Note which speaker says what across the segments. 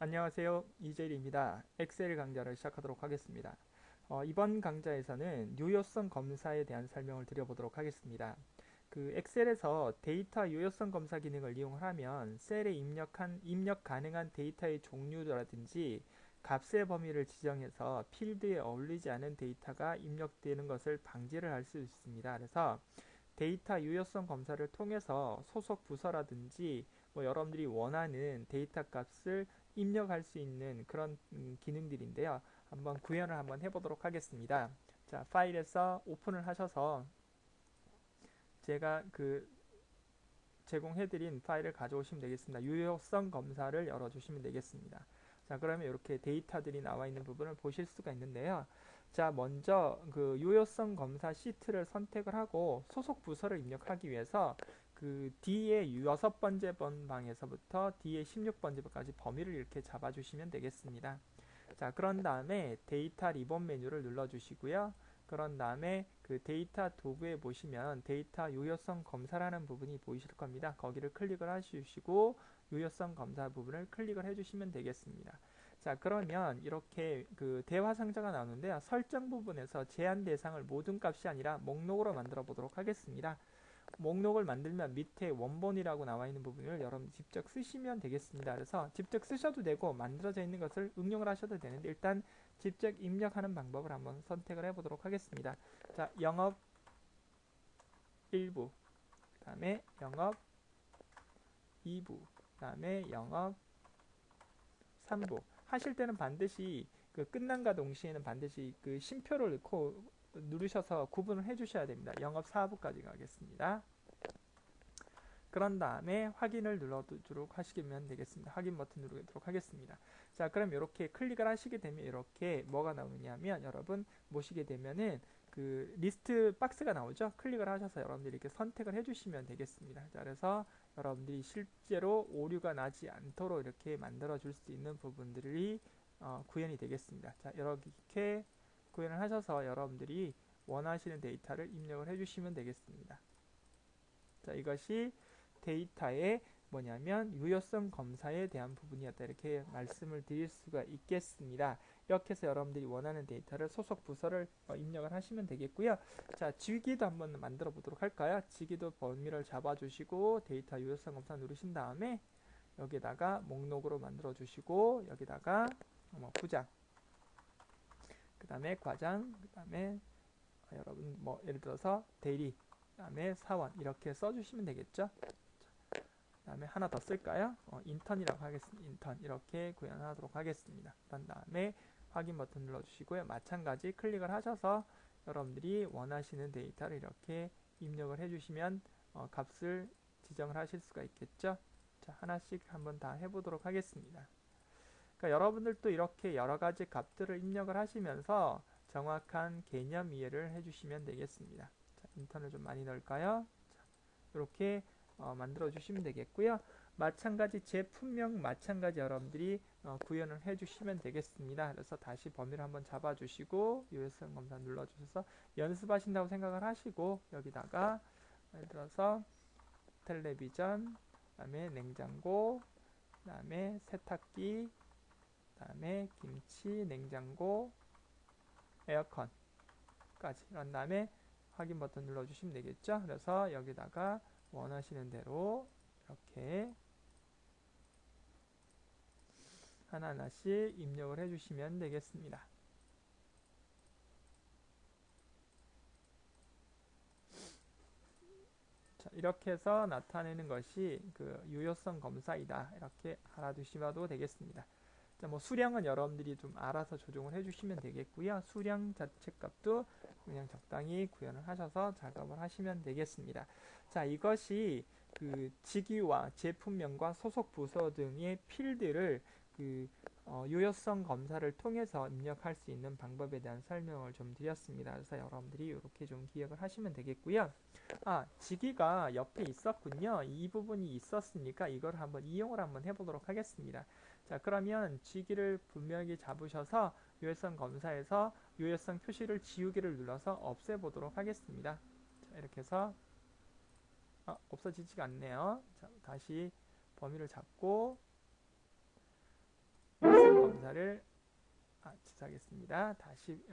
Speaker 1: 안녕하세요. 이재일입니다. 엑셀 강좌를 시작하도록 하겠습니다. 이번 강좌에서는 유효성 검사에 대한 설명을 드려보도록 하겠습니다. 엑셀에서 데이터 유효성 검사 기능을 이용하면 셀에 입력 가능한 데이터의 종류라든지 값의 범위를 지정해서 필드에 어울리지 않은 데이터가 입력되는 것을 방지를 할 수 있습니다. 그래서 데이터 유효성 검사를 통해서 소속 부서라든지 여러분들이 원하는 데이터 값을 입력할 수 있는 그런 기능들인데요. 한번 구현을 한번 해보도록 하겠습니다. 자, 파일에서 오픈을 하셔서 제가 제공해드린 파일을 가져오시면 되겠습니다. 유효성 검사를 열어주시면 되겠습니다. 자, 그러면 이렇게 데이터들이 나와 있는 부분을 보실 수가 있는데요. 자, 먼저 유효성 검사 시트를 선택을 하고 소속 부서를 입력하기 위해서 D의 6번째 방에서부터 D의 16번째까지 범위를 이렇게 잡아주시면 되겠습니다. 자, 그런 다음에 데이터 리본 메뉴를 눌러주시고요. 그런 다음에 데이터 도구에 보시면 데이터 유효성 검사라는 부분이 보이실 겁니다. 거기를 클릭을 해주시고 유효성 검사 부분을 클릭을 해주시면 되겠습니다. 자, 그러면 이렇게 대화 상자가 나오는데요. 설정 부분에서 제한 대상을 모든 값이 아니라 목록으로 만들어 보도록 하겠습니다. 목록을 만들면 밑에 원본이라고 나와 있는 부분을 여러분 직접 쓰시면 되겠습니다. 그래서 직접 쓰셔도 되고 만들어져 있는 것을 응용을 하셔도 되는데 일단 직접 입력하는 방법을 한번 선택을 해보도록 하겠습니다. 자, 영업 1부, 그 다음에 영업 2부, 그 다음에 영업 3부 하실 때는 반드시 끝난과 동시에는 반드시 쉼표를 넣고 누르셔서 구분을 해 주셔야 됩니다. 영업 4부까지 가겠습니다. 그런 다음에 확인을 눌러주도록 하시면 되겠습니다. 확인 버튼 누르도록 하겠습니다. 자, 그럼 이렇게 클릭을 하시게 되면 이렇게 뭐가 나오냐면 여러분 보시게 되면은 리스트 박스가 나오죠. 클릭을 하셔서 여러분들이 이렇게 선택을 해주시면 되겠습니다. 자, 그래서 여러분들이 실제로 오류가 나지 않도록 이렇게 만들어 줄 수 있는 부분들이 구현이 되겠습니다. 자, 이렇게 구현을 하셔서 여러분들이 원하시는 데이터를 입력을 해주시면 되겠습니다. 자, 이것이 데이터의 뭐냐면 유효성 검사에 대한 부분이었다, 이렇게 말씀을 드릴 수가 있겠습니다. 이렇게 해서 여러분들이 원하는 데이터를 소속 부서를 입력을 하시면 되겠고요. 자, 지기도 한번 만들어 보도록 할까요? 지기도 범위를 잡아 주시고 데이터 유효성 검사 누르신 다음에 여기다가 목록으로 만들어 주시고 여기다가 부장, 그 다음에 과장, 그 다음에 여러분 예를 들어서 대리, 그 다음에 사원 이렇게 써주시면 되겠죠. 그 다음에 하나 더 쓸까요? 인턴이라고 하겠습니다. 인턴 이렇게 구현하도록 하겠습니다. 그런 다음에 확인 버튼 눌러주시고요. 마찬가지 클릭을 하셔서 여러분들이 원하시는 데이터를 이렇게 입력을 해주시면 값을 지정을 하실 수가 있겠죠. 자, 하나씩 한번 다 해보도록 하겠습니다. 그러니까 여러분들도 이렇게 여러가지 값들을 입력을 하시면서 정확한 개념 이해를 해주시면 되겠습니다. 자, 인턴을 좀 많이 넣을까요? 자, 이렇게 만들어 주시면 되겠고요. 마찬가지 제품명 마찬가지 여러분들이 구현을 해주시면 되겠습니다. 그래서 다시 범위를 한번 잡아주시고 유효성 검사 눌러주셔서 연습하신다고 생각을 하시고 여기다가 예를 들어서 텔레비전, 그 다음에 냉장고, 그 다음에 세탁기, 그 다음에 김치, 냉장고, 에어컨까지 그런 다음에 확인 버튼 눌러주시면 되겠죠. 그래서 여기다가 원하시는 대로 이렇게 하나하나씩 입력을 해주시면 되겠습니다. 자, 이렇게 해서 나타내는 것이 유효성 검사이다, 이렇게 알아두시면 되겠습니다. 자, 수량은 여러분들이 좀 알아서 조정을 해주시면 되겠고요. 수량 자체 값도 그냥 적당히 구현을 하셔서 작업을 하시면 되겠습니다. 자, 이것이 직위와 제품명과 소속 부서 등의 필드를 유효성 검사를 통해서 입력할 수 있는 방법에 대한 설명을 좀 드렸습니다. 그래서 여러분들이 이렇게 좀 기억을 하시면 되겠고요. 직위가 옆에 있었군요. 이 부분이 있었으니까 이걸 한번 이용을 한번 해보도록 하겠습니다. 자, 그러면 직위를 분명히 잡으셔서 유효성 검사에서 유효성 표시를 지우기를 눌러서 없애보도록 하겠습니다. 자, 이렇게 해서 없어지지가 않네요. 자, 다시 범위를 잡고 데이터를 취소하겠습니다. 다시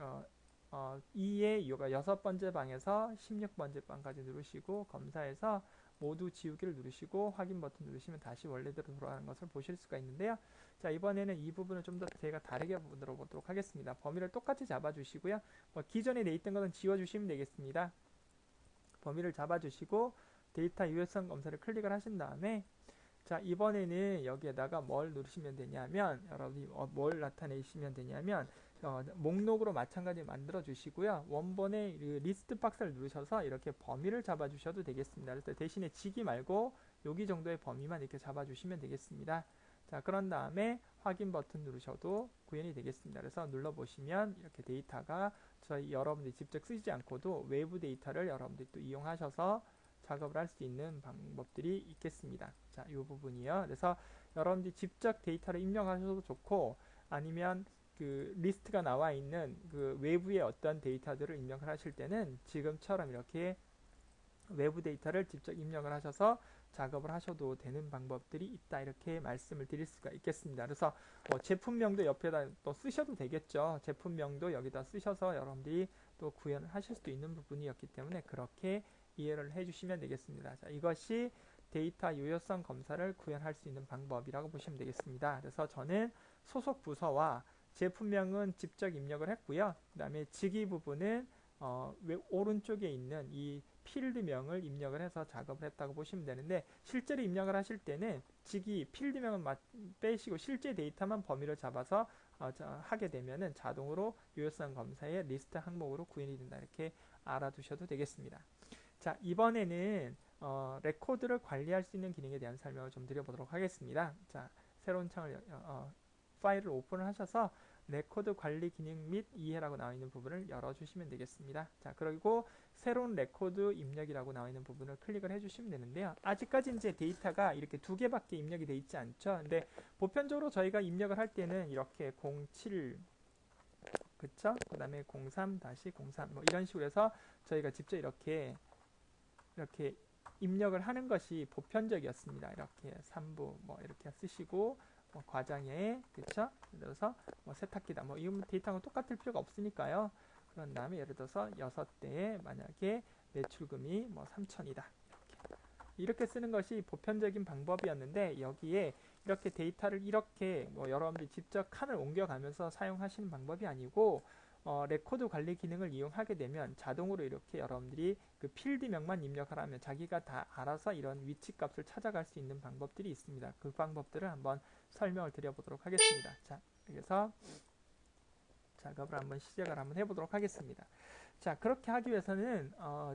Speaker 1: 2의 요가 6번째 방에서 16번째 방까지 누르시고 검사해서 모두 지우기를 누르시고 확인 버튼 누르시면 다시 원래대로 돌아가는 것을 보실 수가 있는데요. 자, 이번에는 이 부분을 좀 더 제가 다르게 들어보도록 하겠습니다. 범위를 똑같이 잡아주시고요. 기존에 돼 있던 것은 지워주시면 되겠습니다. 범위를 잡아주시고 데이터 유효성 검사를 클릭을 하신 다음에 자, 이번에는 여기에다가 뭘 누르시면 되냐면 여러분이 뭘 나타내시면 되냐면 목록으로 마찬가지 만들어 주시고요. 원본의 리스트 박스를 누르셔서 이렇게 범위를 잡아 주셔도 되겠습니다. 그래서 대신에 지기 말고 여기 정도의 범위만 이렇게 잡아 주시면 되겠습니다. 자, 그런 다음에 확인 버튼 누르셔도 구현이 되겠습니다. 그래서 눌러 보시면 이렇게 데이터가 저희 여러분들이 직접 쓰지 않고도 외부 데이터를 여러분들이 또 이용하셔서 작업을 할 수 있는 방법들이 있겠습니다. 자, 이 부분이요. 그래서 여러분들이 직접 데이터를 입력하셔도 좋고 아니면 그 리스트가 나와 있는 그 외부의 어떤 데이터들을 입력을 하실 때는 지금처럼 이렇게 외부 데이터를 직접 입력을 하셔서 작업을 하셔도 되는 방법들이 있다, 이렇게 말씀을 드릴 수가 있겠습니다. 그래서 제품명도 옆에다 또 쓰셔도 되겠죠. 제품명도 여기다 쓰셔서 여러분들이 또 구현을 하실 수 있는 부분이었기 때문에 그렇게 이해를 해주시면 되겠습니다. 자, 이것이 데이터 유효성 검사를 구현할 수 있는 방법이라고 보시면 되겠습니다. 그래서 저는 소속 부서와 제품명은 직접 입력을 했고요. 그 다음에 직위 부분은 오른쪽에 있는 이 필드명을 입력을 해서 작업을 했다고 보시면 되는데, 실제로 입력을 하실 때는 직위 필드명은 빼시고 실제 데이터만 범위를 잡아서 하게 되면은 자동으로 유효성 검사의 리스트 항목으로 구현이 된다, 이렇게 알아두셔도 되겠습니다. 자, 이번에는 레코드를 관리할 수 있는 기능에 대한 설명을 좀 드려보도록 하겠습니다. 자, 새로운 창을 파일을 오픈을 하셔서 레코드 관리 기능 및 이해라고 나와 있는 부분을 열어주시면 되겠습니다. 자, 그리고 새로운 레코드 입력이라고 나와 있는 부분을 클릭을 해주시면 되는데요. 아직까지 이제 데이터가 이렇게 2개밖에 입력이 되어 있지 않죠. 근데 보편적으로 저희가 입력을 할 때는 이렇게 07 그쵸? 그 다음에 03-03 뭐 이런 식으로 해서 저희가 직접 이렇게 입력을 하는 것이 보편적이었습니다. 이렇게 3부 뭐 이렇게 쓰시고 과장에 그쵸? 예를 들어서 세탁기다 뭐 이 데이터가 똑같을 필요가 없으니까요. 그런 다음에 예를 들어서 6대에 만약에 매출금이 3천이다. 이렇게 쓰는 것이 보편적인 방법이었는데, 여기에 이렇게 데이터를 이렇게 여러분들이 직접 칸을 옮겨가면서 사용하시는 방법이 아니고 레코드 관리 기능을 이용하게 되면 자동으로 이렇게 여러분들이 그 필드명만 입력하라면 자기가 다 알아서 이런 위치 값을 찾아갈 수 있는 방법들이 있습니다. 그 방법들을 한번 설명을 드려보도록 하겠습니다. 자, 그래서 작업을 한번 시작을 한번 해보도록 하겠습니다. 자, 그렇게 하기 위해서는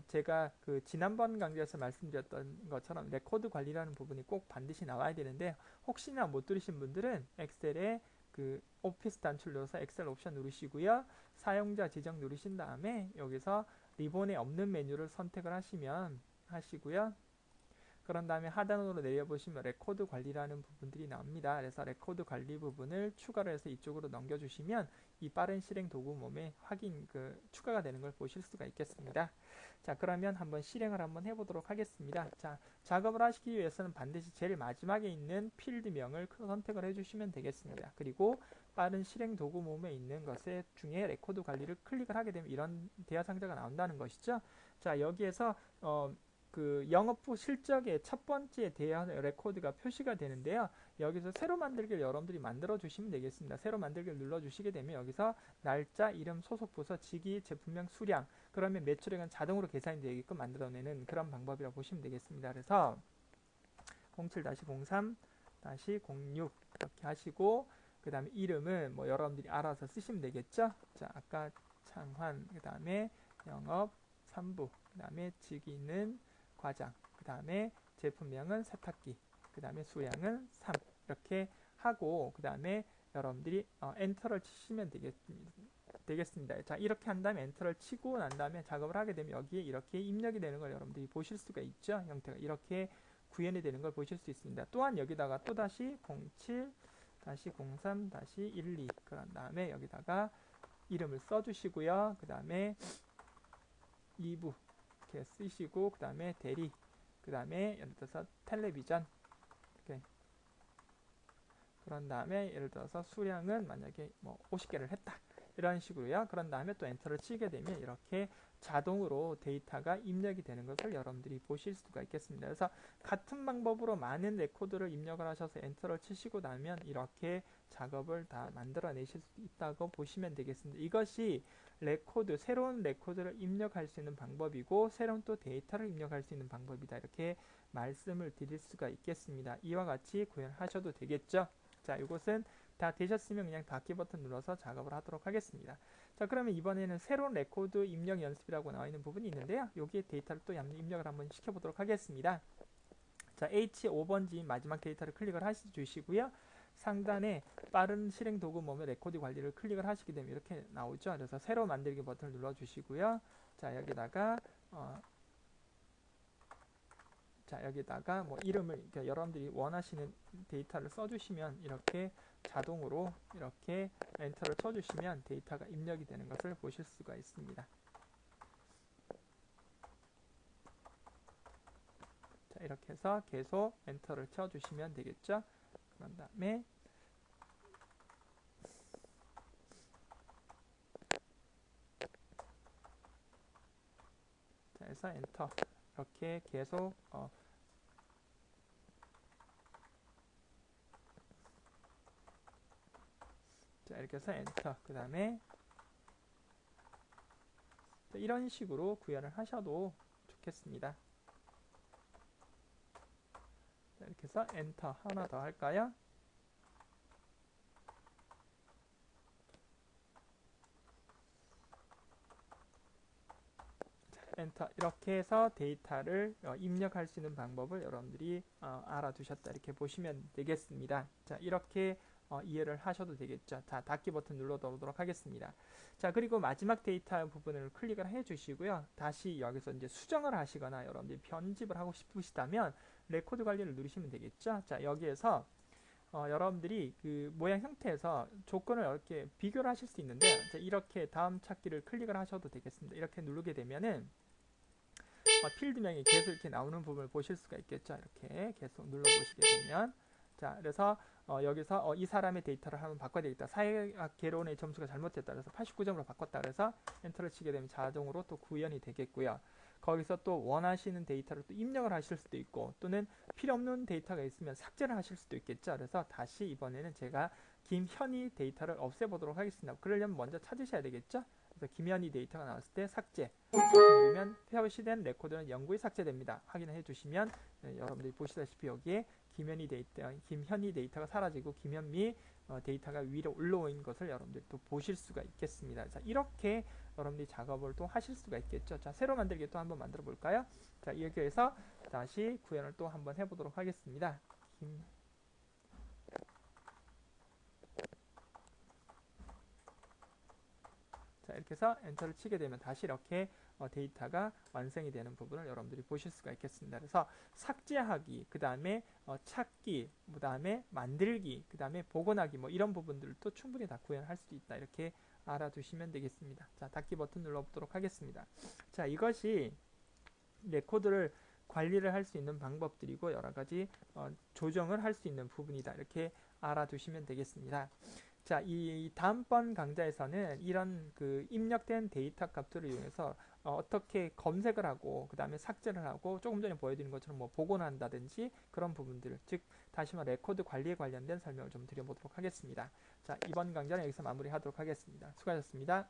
Speaker 1: 제가 그 지난번 강좌에서 말씀드렸던 것처럼 레코드 관리라는 부분이 꼭 반드시 나와야 되는데, 혹시나 못 들으신 분들은 엑셀에 그 오피스 단추를 눌러서 엑셀 옵션 누르시고요. 사용자 지정 누르신 다음에 여기서 리본에 없는 메뉴를 선택을 하시고요. 그런 다음에 하단으로 내려보시면 레코드 관리라는 부분들이 나옵니다. 그래서 레코드 관리 부분을 추가를 해서 이쪽으로 넘겨주시면 이 빠른 실행 도구 몸에 추가가 되는 걸 보실 수가 있겠습니다. 자, 그러면 한번 실행을 한번 해보도록 하겠습니다. 자, 작업을 하시기 위해서는 반드시 제일 마지막에 있는 필드명을 선택을 해주시면 되겠습니다. 그리고 빠른 실행 도구 몸에 있는 것에 중에 레코드 관리를 클릭을 하게 되면 이런 대화 상자가 나온다는 것이죠. 자, 여기에서 그 영업 후 실적의 첫 번째 대화 레코드가 표시가 되는데요. 여기서 새로 만들기를 여러분들이 만들어 주시면 되겠습니다. 새로 만들기를 눌러 주시게 되면 여기서 날짜, 이름, 소속 부서, 직위, 제품명, 수량, 그러면 매출액은 자동으로 계산이 되게끔 만들어내는 그런 방법이라고 보시면 되겠습니다. 그래서 07-03-06 이렇게 하시고, 그 다음에 이름은 여러분들이 알아서 쓰시면 되겠죠. 자, 아까 창환, 그 다음에 영업 3부, 그 다음에 직위는 과장, 그 다음에 제품명은 세탁기, 그 다음에 수량은 3 이렇게 하고, 그 다음에 여러분들이 엔터를 치시면 되겠습니다. 자, 이렇게 한 다음에 엔터를 치고 난 다음에 작업을 하게 되면 여기에 이렇게 입력이 되는 걸 여러분들이 보실 수가 있죠. 형태가 이렇게 구현이 되는 걸 보실 수 있습니다. 또한 여기다가 또다시 07-03-12 그런 다음에 여기다가 이름을 써주시고요. 그 다음에 2부 이렇게 쓰시고, 그 다음에 대리, 그 다음에 예를 들어서 텔레비전, 이렇게 그런 다음에 예를 들어서 수량은 만약에 뭐 50개를 했다. 이런 식으로요. 그런 다음에 또 엔터를 치게 되면 이렇게 자동으로 데이터가 입력이 되는 것을 여러분들이 보실 수가 있겠습니다. 그래서 같은 방법으로 많은 레코드를 입력을 하셔서 엔터를 치시고 나면 이렇게 작업을 다 만들어내실 수 있다고 보시면 되겠습니다. 이것이 레코드, 새로운 레코드를 입력할 수 있는 방법이고 새로운 또 데이터를 입력할 수 있는 방법이다. 이렇게 말씀을 드릴 수가 있겠습니다. 이와 같이 구현하셔도 되겠죠. 자, 이것은 다 되셨으면 그냥 닫기 버튼 눌러서 작업을 하도록 하겠습니다. 자, 그러면 이번에는 새로운 레코드 입력 연습이라고 나와 있는 부분이 있는데요. 여기에 데이터를 또 입력을 한번 시켜보도록 하겠습니다. 자, H5번지 마지막 데이터를 클릭을 해주시고요. 상단에 빠른 실행 도구 몸의 레코드 관리를 클릭을 하시게 되면 이렇게 나오죠. 그래서 새로 만들기 버튼을 눌러주시고요. 자, 여기다가 뭐 이름을 그러니까 여러분들이 원하시는 데이터를 써주시면 이렇게 자동으로 이렇게 엔터를 쳐주시면 데이터가 입력이 되는 것을 보실 수가 있습니다. 자, 이렇게 해서 계속 엔터를 쳐주시면 되겠죠. 그런 다음에 자, 해서 엔터 이렇게 계속 자, 이렇게 해서 엔터 그 다음에 이런 식으로 구현을 하셔도 좋겠습니다. 자, 이렇게 해서 엔터 하나 더 할까요? 엔터 이렇게 해서 데이터를 입력할 수 있는 방법을 여러분들이 알아두셨다 이렇게 보시면 되겠습니다. 자, 이렇게 이해를 하셔도 되겠죠. 자, 닫기 버튼 눌러보도록 하겠습니다. 자, 그리고 마지막 데이터 부분을 클릭을 해 주시고요. 다시 여기서 이제 수정을 하시거나 여러분들이 편집을 하고 싶으시다면 레코드 관리를 누르시면 되겠죠. 자, 여기에서 여러분들이 그 모양 형태에서 조건을 이렇게 비교를 하실 수 있는데 자, 이렇게 다음 찾기를 클릭을 하셔도 되겠습니다. 이렇게 누르게 되면은 필드명이 계속 이렇게 나오는 부분을 보실 수가 있겠죠. 이렇게 계속 눌러보시게 되면 자, 그래서 여기서 이 사람의 데이터를 한번 바꿔야 되겠다. 사회학 개론의 점수가 잘못됐다. 그래서 89점으로 바꿨다. 그래서 엔터를 치게 되면 자동으로 또 구현이 되겠고요. 거기서 또 원하시는 데이터를 또 입력을 하실 수도 있고 또는 필요 없는 데이터가 있으면 삭제를 하실 수도 있겠죠. 그래서 다시 이번에는 제가 김현희 데이터를 없애보도록 하겠습니다. 그러려면 먼저 찾으셔야 되겠죠. 그래서 김현희 데이터가 나왔을 때 삭제 누르면 표시된 레코드는 영구히 삭제됩니다. 확인해 주시면 여러분들이 보시다시피 여기에 김현희 데이터가 사라지고 김현미 데이터가 위로 올라온 것을 여러분들이 또 보실 수가 있겠습니다. 자, 이렇게 여러분들이 작업을 또 하실 수가 있겠죠. 자, 새로 만들기 또 한번 만들어 볼까요? 자, 이렇게 해서 다시 구현을 또 한번 해보도록 하겠습니다. 자, 이렇게 해서 엔터를 치게 되면 다시 이렇게 데이터가 완성이 되는 부분을 여러분들이 보실 수가 있겠습니다. 그래서 삭제하기, 그 다음에 찾기, 그 다음에 만들기, 그 다음에 복원하기 뭐 이런 부분들도 충분히 다 구현할 수 있다. 이렇게 알아두시면 되겠습니다. 자, 닫기 버튼 눌러보도록 하겠습니다. 자, 이것이 레코드를 관리를 할 수 있는 방법들이고 여러 가지 조정을 할 수 있는 부분이다. 이렇게 알아두시면 되겠습니다. 자, 이 다음번 강좌에서는 이런 그 입력된 데이터 값들을 이용해서 어떻게 검색을 하고 그 다음에 삭제를 하고 조금 전에 보여드린 것처럼 뭐 복원한다든지 그런 부분들, 즉 다시 말해 레코드 관리에 관련된 설명을 좀 드려보도록 하겠습니다. 자, 이번 강좌는 여기서 마무리하도록 하겠습니다. 수고하셨습니다.